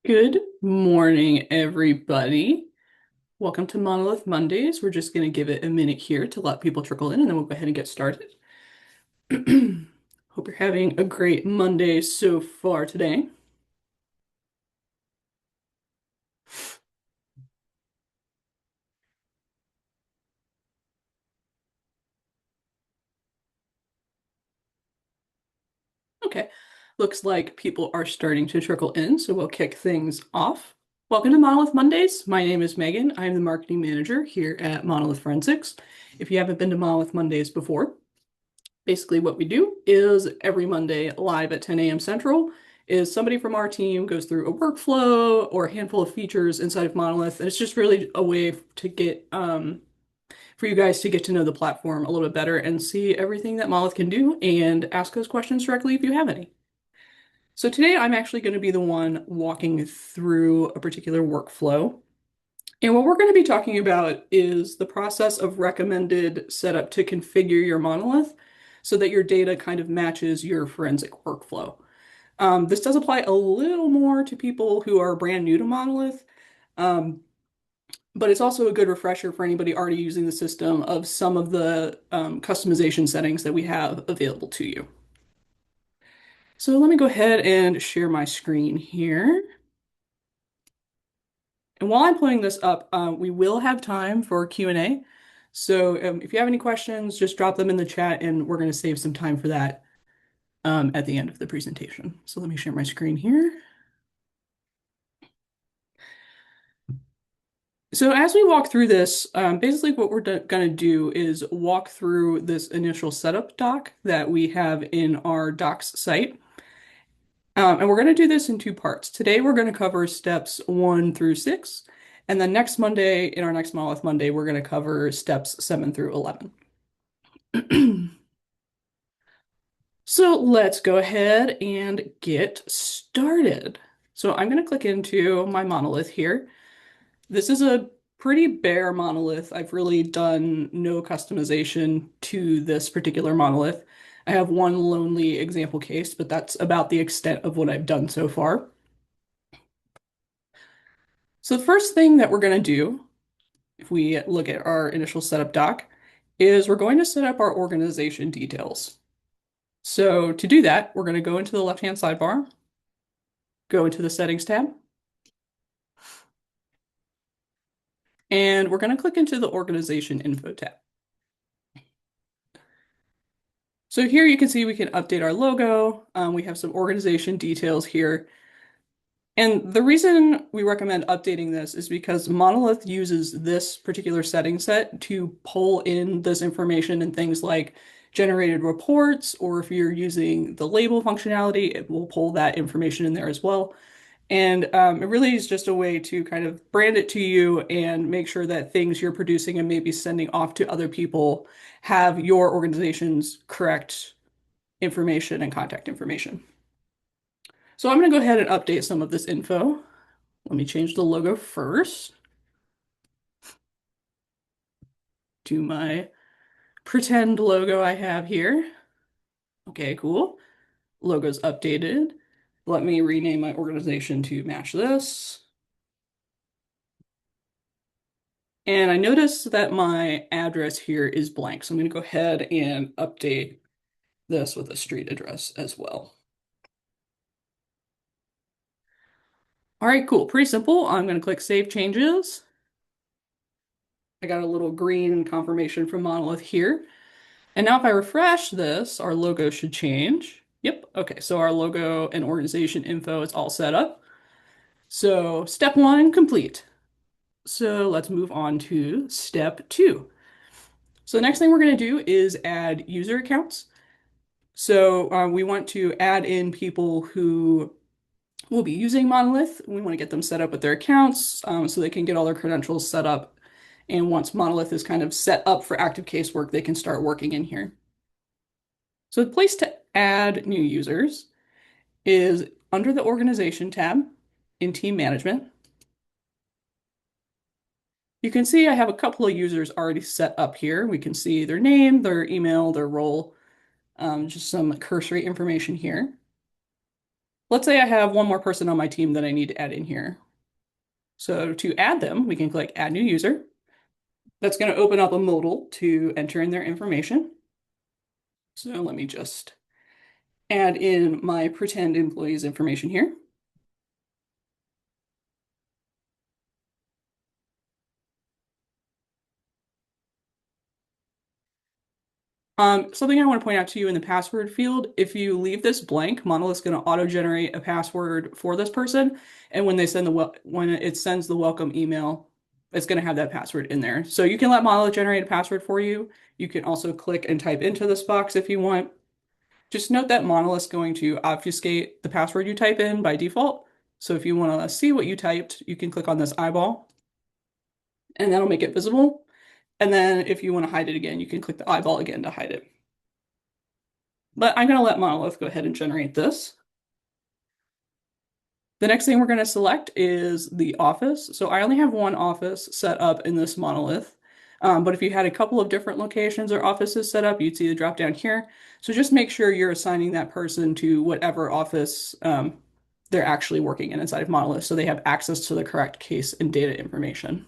Good morning, everybody. Welcome to Monolith Mondays. We're just going to give it a minute here to let people trickle in, and then we'll go ahead and get started. Hope you're having a great Monday so far today. Okay, looks like people are starting to trickle in, so we'll kick things off. Welcome to Monolith Mondays. My name is Megan. I'm the marketing manager here at Monolith Forensics. If you haven't been to Monolith Mondays before, basically, what we do is every Monday live at 10 a.m. Central is somebody from our team goes through a workflow or a handful of features inside of Monolith. And it's just really a way to get for you guys to get to know the platform a little bit better and see everything that Monolith can do and ask us questions directly if you have any. So today I'm actually going to be the one walking through a particular workflow. And what we're going to be talking about is the process of recommended setup to configure your monolith so that your data kind of matches your forensic workflow. This does apply a little more to people who are brand new to monolith, um, but it's also a good refresher for anybody already using the system of some of the customization settings that we have available to you. So let me go ahead and share my screen here. And while I'm pulling this up, we will have time for Q&A. So if you have any questions, just drop them in the chat and we're going to save some time for that at the end of the presentation. So let me share my screen here. So as we walk through this, basically what we're going to do is walk through this initial setup doc that we have in our docs site. And we're going to do this in two parts. Today, we're going to cover steps 1 through 6. And then next Monday, in our next Monolith Monday, we're going to cover steps 7 through 11. So let's go ahead and get started. So I'm going to click into my monolith here. This is a pretty bare monolith. I've really done no customization to this particular monolith. I have one lonely example case, but that's about the extent of what I've done so far. So the first thing that we're going to do, if we look at our initial setup doc, is we're going to set up our organization details. So to do that, we're going to go into the left-hand sidebar, go into the settings tab, and we're going to click into the organization info tab. So here you can see we can update our logo. We have some organization details here. And the reason we recommend updating this is because Monolith uses this particular setting set to pull in this information and things like generated reports, or if you're using the label functionality, it will pull that information in there as well. And it really is just a way to kind of brand it to you and make sure that things you're producing and maybe sending off to other people have your organization's correct information and contact information. So I'm going to go ahead and update some of this info. Let me change the logo first to my pretend logo I have here. Okay, cool. Logo's updated. Let me rename my organization to match this. And I noticed that my address here is blank, so I'm going to go ahead and update this with a street address as well. All right, cool. Pretty simple. I'm going to click Save Changes. I got a little green confirmation from Monolith here. And now if I refresh this, our logo should change. Yep. Okay, so our logo and organization info is all set up. So step 1 complete. So let's move on to step 2. So the next thing we're going to do is add user accounts. So we want to add in people who will be using Monolith. We want to get them set up with their accounts so they can get all their credentials set up. And once Monolith is kind of set up for active casework, they can start working in here. So the place to add new users is under the organization tab in team management. You can see I have a couple of users already set up here. We can see their name, their email, their role, just some cursory information here. Let's say I have one more person on my team that I need to add in here. So to add them, we can click Add New User. That's going to open up a modal to enter in their information. So let me just add in my pretend employee's information here. Something I want to point out to you in the password field, if you leave this blank, Monolith's going to auto-generate a password for this person, and when it sends the welcome email, it's going to have that password in there. So you can let Monolith generate a password for you. You can also click and type into this box if you want. Just note that Monolith's going to obfuscate the password you type in by default. So if you want to see what you typed, you can click on this eyeball, and that'll make it visible. And then if you want to hide it again, you can click the eyeball again to hide it. But I'm going to let Monolith go ahead and generate this. The next thing we're going to select is the office. So I only have one office set up in this Monolith. But if you had a couple of different locations or offices set up, you'd see the drop down here. So just make sure you're assigning that person to whatever office they're actually working in inside of Monolith so they have access to the correct case and data information.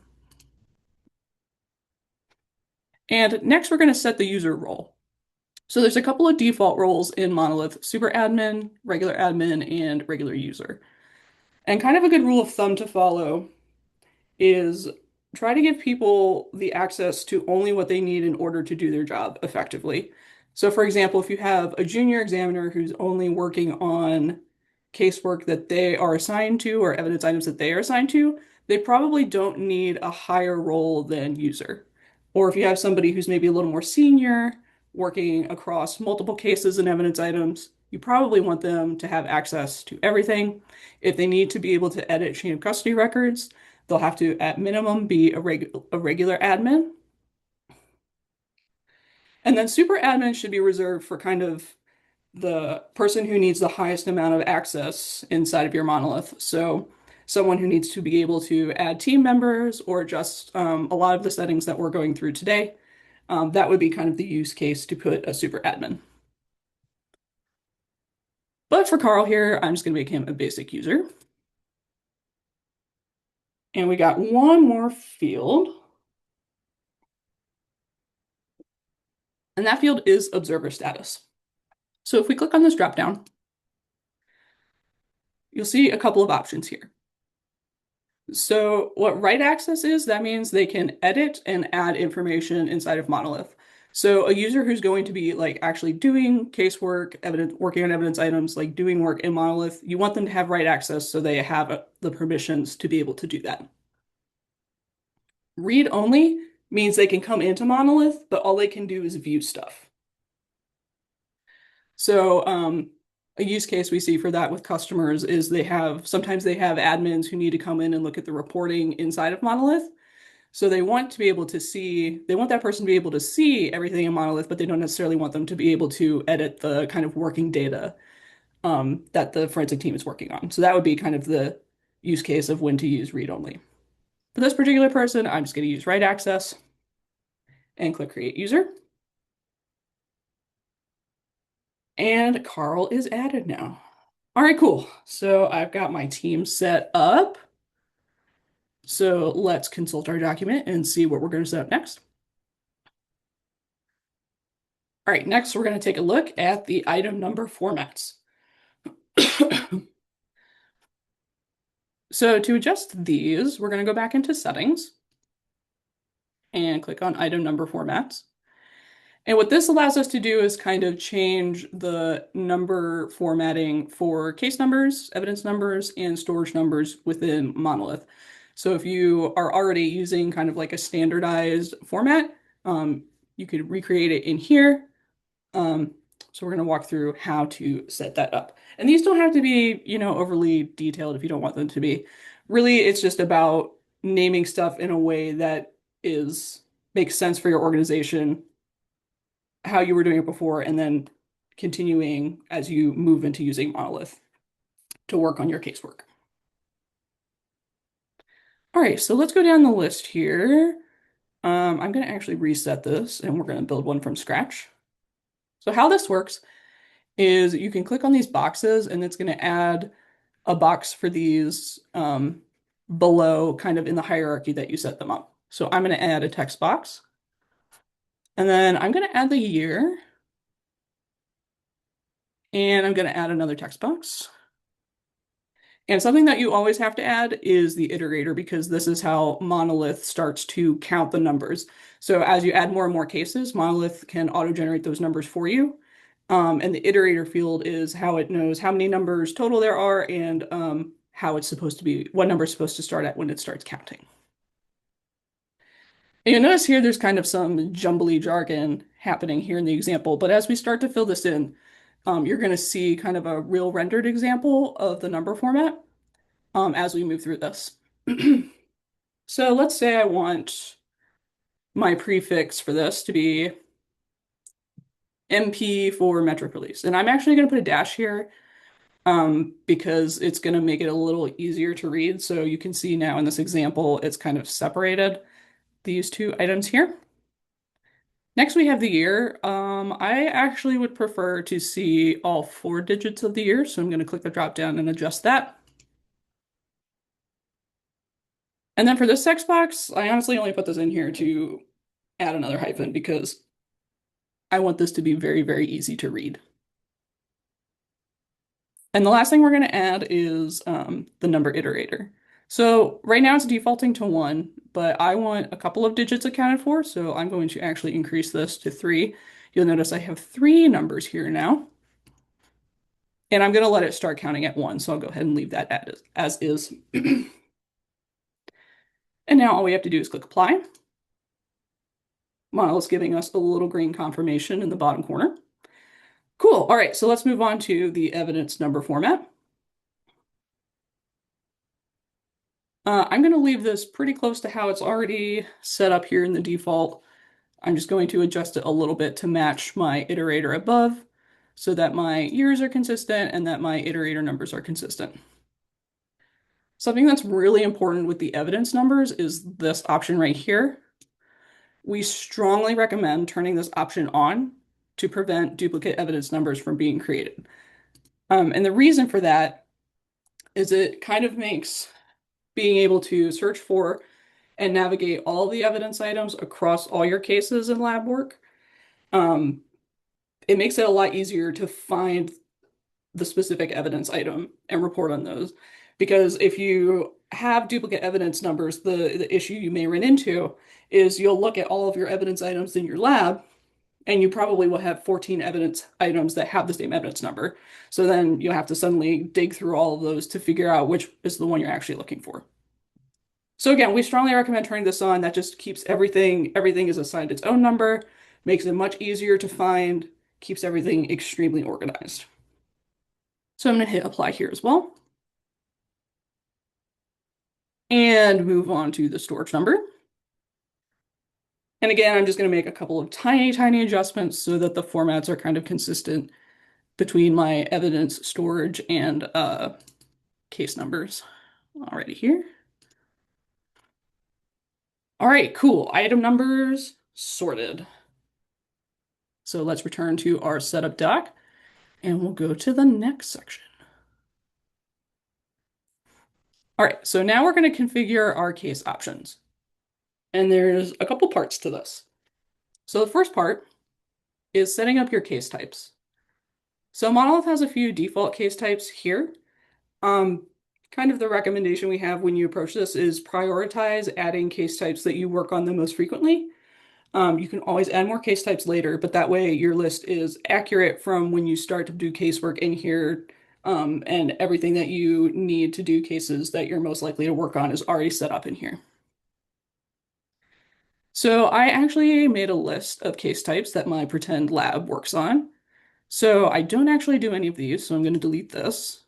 And next, we're going to set the user role. So there's a couple of default roles in Monolith: super admin, regular admin, and regular user. And kind of a good rule of thumb to follow is try to give people the access to only what they need in order to do their job effectively. So, for example, if you have a junior examiner who's only working on casework that they are assigned to or evidence items that they are assigned to, they probably don't need a higher role than user. Or if you have somebody who's maybe a little more senior, working across multiple cases and evidence items, you probably want them to have access to everything. If they need to be able to edit chain of custody records, they'll have to, at minimum, be a regular admin. And then super admin should be reserved for kind of the person who needs the highest amount of access inside of your monolith. So someone who needs to be able to add team members or just a lot of the settings that we're going through today. That would be kind of the use case to put a super admin. But for Carl here, I'm just going to make him a basic user. And we got one more field. And that field is observer status. So if we click on this dropdown, you'll see a couple of options here. So what write access is, that means they can edit and add information inside of Monolith. So a user who's going to be like actually doing casework, working on evidence items, like doing work in Monolith, you want them to have write access so they have the permissions to be able to do that. Read only means they can come into Monolith, but all they can do is view stuff. So a use case we see for that with customers is sometimes they have admins who need to come in and look at the reporting inside of Monolith. So they want that person to be able to see everything in Monolith, but they don't necessarily want them to be able to edit the kind of working data that the forensic team is working on. So that would be kind of the use case of when to use read only. For this particular person, I'm just going to use write access and click create user. And Carl is added now. All right, cool. So I've got my team set up. So let's consult our document and see what we're going to set up next. All right, next we're going to take a look at the item number formats. So to adjust these, we're going to go back into settings and click on item number formats. And what this allows us to do is kind of change the number formatting for case numbers, evidence numbers, and storage numbers within Monolith. So if you are already using kind of like a standardized format, you could recreate it in here. So we're going to walk through how to set that up. And these don't have to be, overly detailed if you don't want them to be. Really, it's just about naming stuff in a way that makes sense for your organization, how you were doing it before, and then continuing as you move into using Monolith to work on your casework. All right, so let's go down the list here. I'm going to actually reset this, and we're going to build one from scratch. So how this works is you can click on these boxes and it's going to add a box for these below kind of in the hierarchy that you set them up. So I'm going to add a text box and then I'm going to add the year and I'm going to add another text box. And something that you always have to add is the iterator because this is how Monolith starts to count the numbers. So as you add more and more cases, Monolith can auto-generate those numbers for you. And the iterator field is how it knows how many numbers total there are and how it's supposed to be, what number is supposed to start at when it starts counting. And you'll notice here there's kind of some jumbly jargon happening here in the example, but as we start to fill this in, you're going to see kind of a real rendered example of the number format as we move through this. So let's say I want my prefix for this to be MP for metric release. And I'm actually going to put a dash here because it's going to make it a little easier to read. So you can see now in this example, it's kind of separated these two items here. Next, we have the year. I actually would prefer to see all 4 digits of the year. So I'm going to click the drop down and adjust that. And then for this text box, I honestly only put this in here to add another hyphen because I want this to be very, very easy to read. And the last thing we're going to add is the number iterator. So right now it's defaulting to 1, but I want a couple of digits accounted for, so I'm going to actually increase this to 3. You'll notice I have 3 numbers here now. And I'm going to let it start counting at 1, so I'll go ahead and leave that as is. And now all we have to do is click apply. Monolith's giving us a little green confirmation in the bottom corner. Cool. All right, so let's move on to the evidence number format. I'm going to leave this pretty close to how it's already set up here in the default. I'm just going to adjust it a little bit to match my iterator above so that my years are consistent and that my iterator numbers are consistent. Something that's really important with the evidence numbers is this option right here. We strongly recommend turning this option on to prevent duplicate evidence numbers from being created. And the reason for that is it kind of makes being able to search for and navigate all the evidence items across all your cases in lab work. It makes it a lot easier to find the specific evidence item and report on those. Because if you have duplicate evidence numbers, the issue you may run into is you'll look at all of your evidence items in your lab, and you probably will have 14 evidence items that have the same evidence number. So then you'll have to suddenly dig through all of those to figure out which is the one you're actually looking for. So again, we strongly recommend turning this on. That just keeps everything is assigned its own number, makes it much easier to find, keeps everything extremely organized. So I'm going to hit apply here as well. And move on to the storage number. And again, I'm just going to make a couple of tiny, tiny adjustments so that the formats are kind of consistent between my evidence storage and case numbers. Alrighty here. All right, cool. Item numbers sorted. So let's return to our setup doc and we'll go to the next section. All right, so now we're going to configure our case options. And there's a couple parts to this. So the first part is setting up your case types. So Monolith has a few default case types here. Kind of the recommendation we have when you approach this is prioritize adding case types that you work on the most frequently. You can always add more case types later, but that way your list is accurate from when you start to do casework in here, and everything that you need to do cases that you're most likely to work on is already set up in here. So I actually made a list of case types that my pretend lab works on. So I don't actually do any of these, so I'm going to delete this.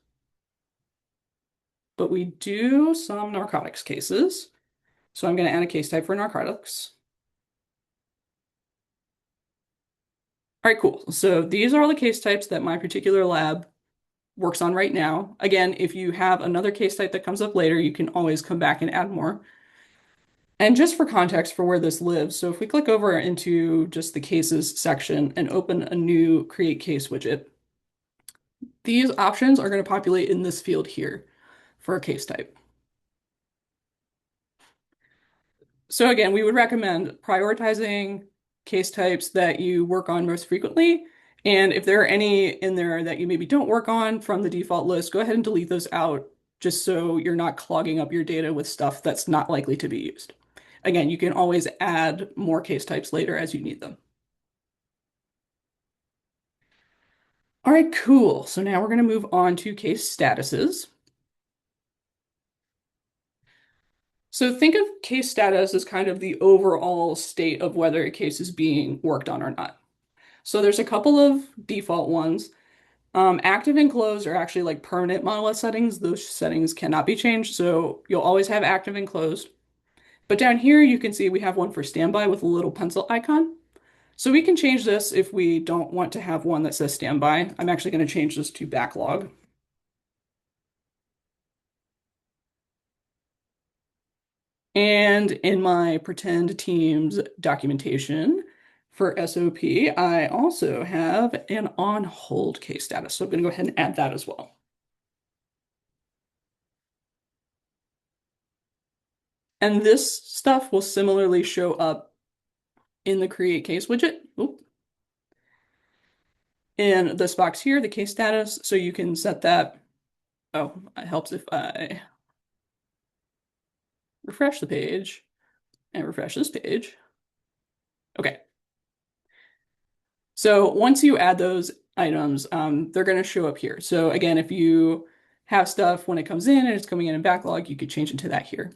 But we do some narcotics cases. So I'm going to add a case type for narcotics. All right, cool. So these are all the case types that my particular lab works on right now. Again, if you have another case type that comes up later, you can always come back and add more. And just for context for where this lives, so if we click over into just the cases section and open a new create case widget, These options are going to populate in this field here for a case type. So again, we would recommend prioritizing case types that you work on most frequently. And if there are any in there that you maybe don't work on from the default list, go ahead and delete those out just so you're not clogging up your data with stuff that's not likely to be used. Again, you can always add more case types later as you need them. All right, cool. So now we're going to move on to case statuses. So think of case status as kind of the overall state of whether a case is being worked on or not. So there's a couple of default ones. Active and closed are actually like permanent monolith settings. Those settings cannot be changed, so you'll always have active and closed. But down here you can see we have one for standby with a little pencil icon. So we can change this if we don't want to have one that says standby. I'm actually going to change this to backlog. And in my pretend teams documentation for SOP, I also have an on hold case status. So I'm going to go ahead and add that as well. And this stuff will similarly show up in the create case widget. Oop. In this box here, the case status, so you can set that. Oh, it helps if I refresh the page and refresh this page. Okay. So once you add those items, they're going to show up here. So again, if you have stuff when it comes in and it's coming in backlog, you could change it to that here.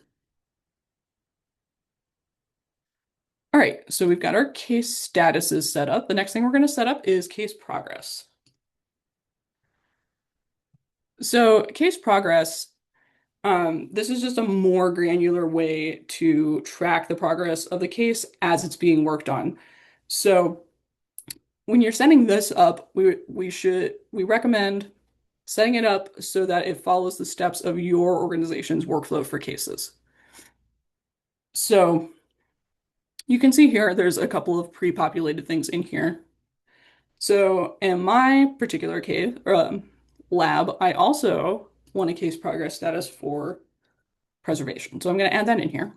All right, so we've got our case statuses set up. The next thing we're going to set up is case progress. So case progress, this is just a more granular way to track the progress of the case as it's being worked on. So when you're setting this up, we recommend setting it up so that it follows the steps of your organization's workflow for cases. So you can see here, there's a couple of pre-populated things in here. So in my particular case, lab, I also want a case progress status for preservation. So I'm going to add that in here.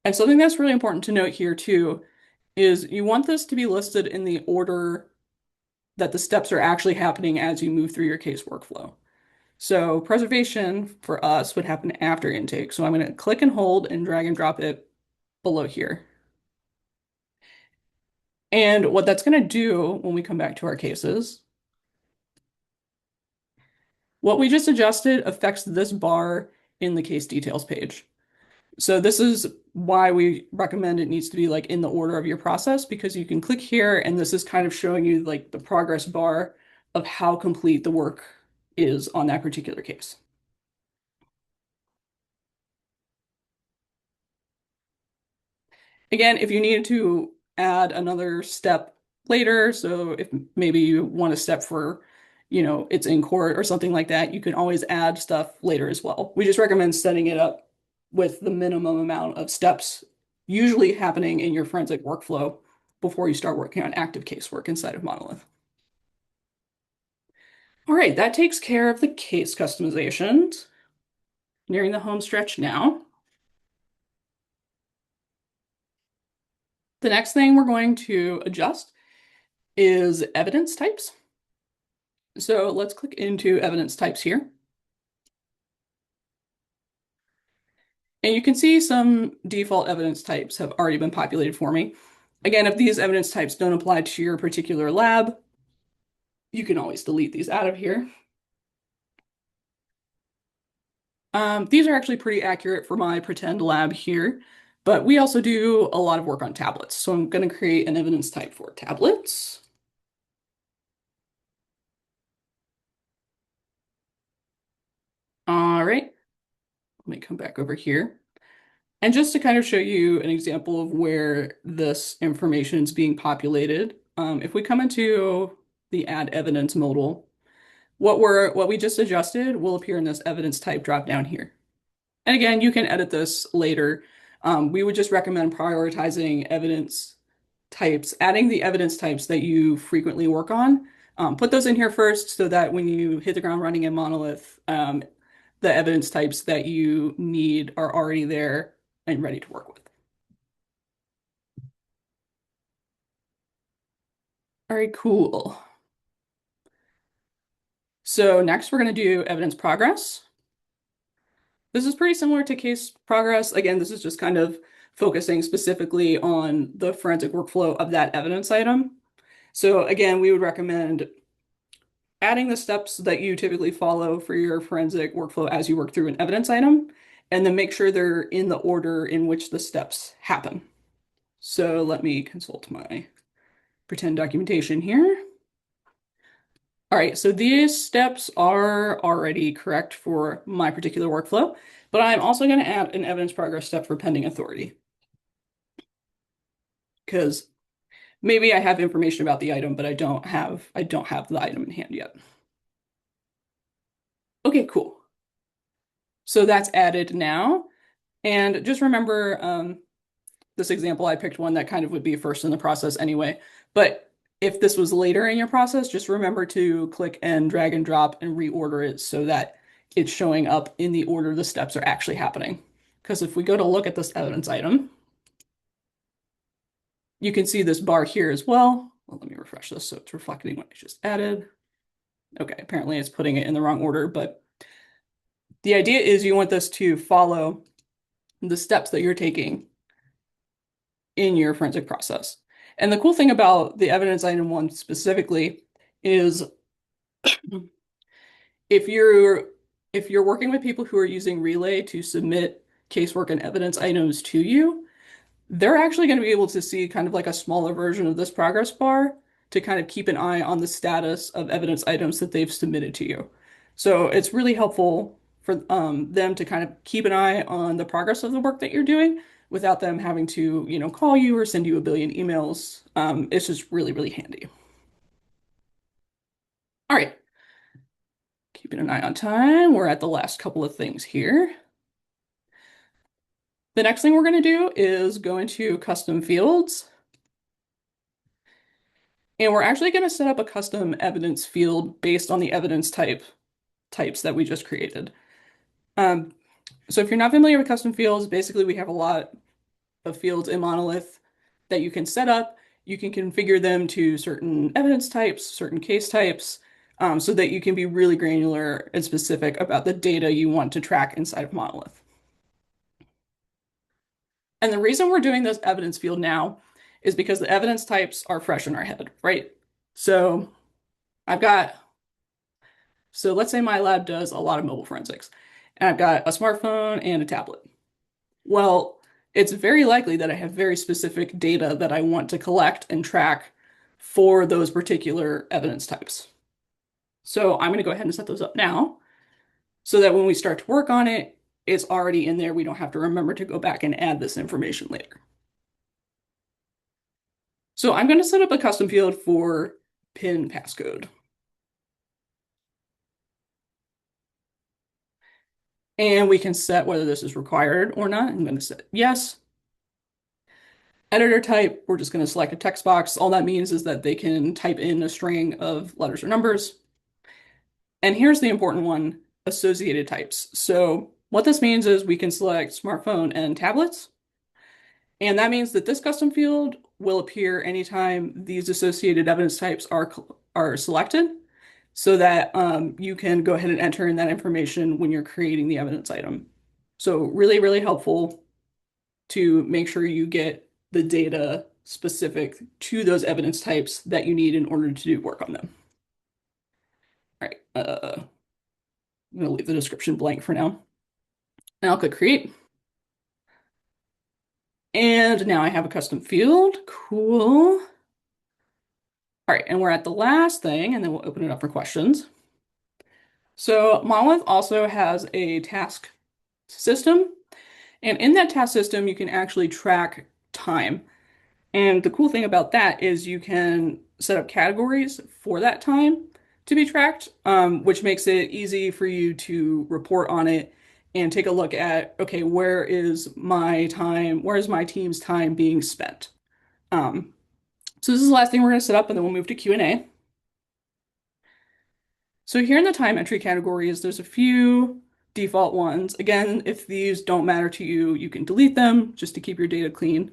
And something that's really important to note here too is you want this to be listed in the order that the steps are actually happening as you move through your case workflow. So preservation for us would happen after intake. So I'm going to click and hold and drag and drop it below here. And what that's going to do when we come back to our cases, what we just adjusted affects this bar in the case details page. So this is why we recommend it needs to be like in the order of your process, because you can click here and this is kind of showing you like the progress bar of how complete the work is on that particular case. Again, if you needed to add another step later, so if maybe you want a step for, it's in court or something like that, you can always add stuff later as well. We just recommend setting it up with the minimum amount of steps usually happening in your forensic workflow before you start working on active casework inside of Monolith. All right, that takes care of the case customizations. Nearing the home stretch now. The next thing we're going to adjust is evidence types. So let's click into evidence types here. And you can see some default evidence types have already been populated for me. Again, if these evidence types don't apply to your particular lab, you can always delete these out of here. These are actually pretty accurate for my pretend lab here, but we also do a lot of work on tablets. So I'm going to create an evidence type for tablets. All right, let me come back over here. And just to kind of show you an example of where this information is being populated, if we come into the add evidence modal, what we just adjusted will appear in this evidence type drop down here. And again, you can edit this later. We would just recommend prioritizing evidence types, adding the evidence types that you frequently work on. Put those in here first so that when you hit the ground running in Monolith, the evidence types that you need are already there and ready to work with. All right, cool. So next we're going to do evidence progress. This is pretty similar to case progress. Again, this is just kind of focusing specifically on the forensic workflow of that evidence item. So again, we would recommend adding the steps that you typically follow for your forensic workflow as you work through an evidence item, and then make sure they're in the order in which the steps happen. So let me consult my pretend documentation here. All right, so these steps are already correct for my particular workflow, but I'm also going to add an evidence progress step for pending authority because maybe I have information about the item, but I don't have the item in hand yet. Okay, cool. So that's added now. And just remember, this example, I picked one that kind of would be first in the process anyway. But if this was later in your process, just remember to click and drag and drop and reorder it so that it's showing up in the order the steps are actually happening. Because if we go to look at this evidence item, you can see this bar here as well. Well, let me refresh this so it's reflecting what I just added. Okay, apparently it's putting it in the wrong order, but the idea is you want this to follow the steps that you're taking in your forensic process. And the cool thing about the evidence item one specifically is if you're if you're working with people who are using Relay to submit casework and evidence items to you, they're actually going to be able to see kind of like a smaller version of this progress bar to kind of keep an eye on the status of evidence items that they've submitted to you. So it's really helpful for them to kind of keep an eye on the progress of the work that you're doing without them having to, call you or send you a billion emails. It's just really, really handy. All right, keeping an eye on time. We're at the last couple of things here. The next thing we're going to do is go into custom fields. And we're actually going to set up a custom evidence field based on the evidence types that we just created. Um, so if you're not familiar with custom fields, basically we have a lot of fields in Monolith that you can set up. You can configure them to certain evidence types, certain case types, so that you can be really granular and specific about the data you want to track inside of Monolith. And the reason we're doing this evidence field now is because the evidence types are fresh in our head, right? So I've got, so let's say my lab does a lot of mobile forensics, and I've got a smartphone and a tablet. Well, it's very likely that I have very specific data that I want to collect and track for those particular evidence types. So I'm going to go ahead and set those up now so that when we start to work on it, it's already in there. We don't have to remember to go back and add this information later. So I'm going to set up a custom field for PIN passcode. And we can set whether this is required or not. I'm going to set yes. Editor type, we're just going to select a text box. All that means is that they can type in a string of letters or numbers. And here's the important one, associated types. So what this means is we can select smartphone and tablets. And that means that this custom field will appear anytime these associated evidence types are selected so that you can go ahead and enter in that information when you're creating the evidence item. So really, really helpful to make sure you get the data specific to those evidence types that you need in order to do work on them. All right, I'm going to leave the description blank for now. And I'll click create. And now I have a custom field. Cool. All right, and we're at the last thing, and then we'll open it up for questions. So Monolith also has a task system, and in that task system, you can actually track time. And the cool thing about that is you can set up categories for that time to be tracked, which makes it easy for you to report on it and take a look at, okay, where is my time, where is my team's time being spent? So this is the last thing we're going to set up, and then we'll move to Q&A. So here in the time entry categories, there's a few default ones. Again, if these don't matter to you, you can delete them just to keep your data clean.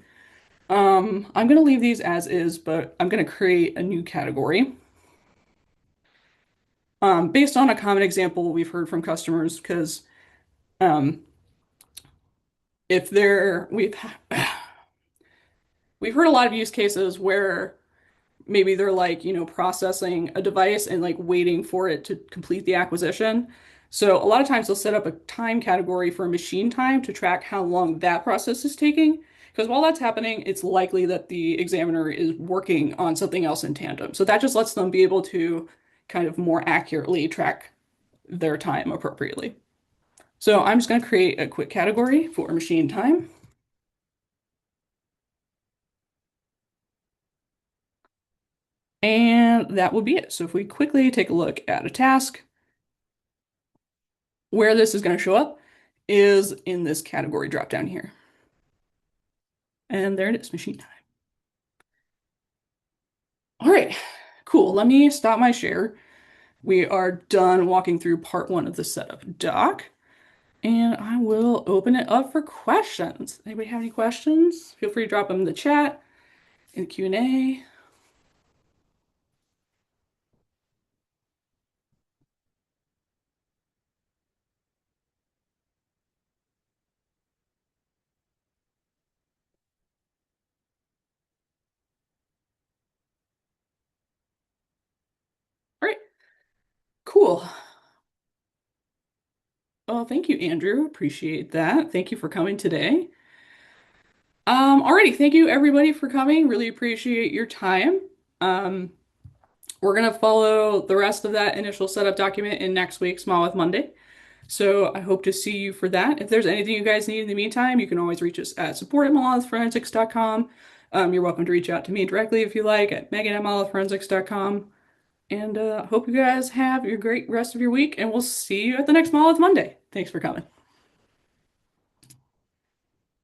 I'm going to leave these as is, but I'm going to create a new category based on a common example we've heard from customers. Because um, if they're we've heard a lot of use cases where maybe they're like, processing a device and like waiting for it to complete the acquisition. So a lot of times they'll set up a time category for machine time to track how long that process is taking. Because while that's happening, it's likely that the examiner is working on something else in tandem. So that just lets them be able to kind of more accurately track their time appropriately. So I'm just going to create a quick category for machine time. And that will be it. So if we quickly take a look at a task, where this is going to show up is in this category drop down here. And there it is, machine time. All right, cool. Let me stop my share. We are done walking through part one of the setup doc, and I will open it up for questions. Anybody have any questions? Feel free to drop them in the chat, in the Q&A. All right, cool. Oh, thank you, Andrew. Appreciate that. Thank you for coming today. Alrighty, thank you everybody for coming. Really appreciate your time. Um, we're gonna follow the rest of that initial setup document in next week's Monolith Monday. So I hope to see you for that. If there's anything you guys need in the meantime, you can always reach us at support@monolithforensics.com. You're welcome to reach out to me directly if you like at megan@monolithforensics.com. And hope you guys have your great rest of your week, and we'll see you at the next Monolith Monday. Thanks for coming.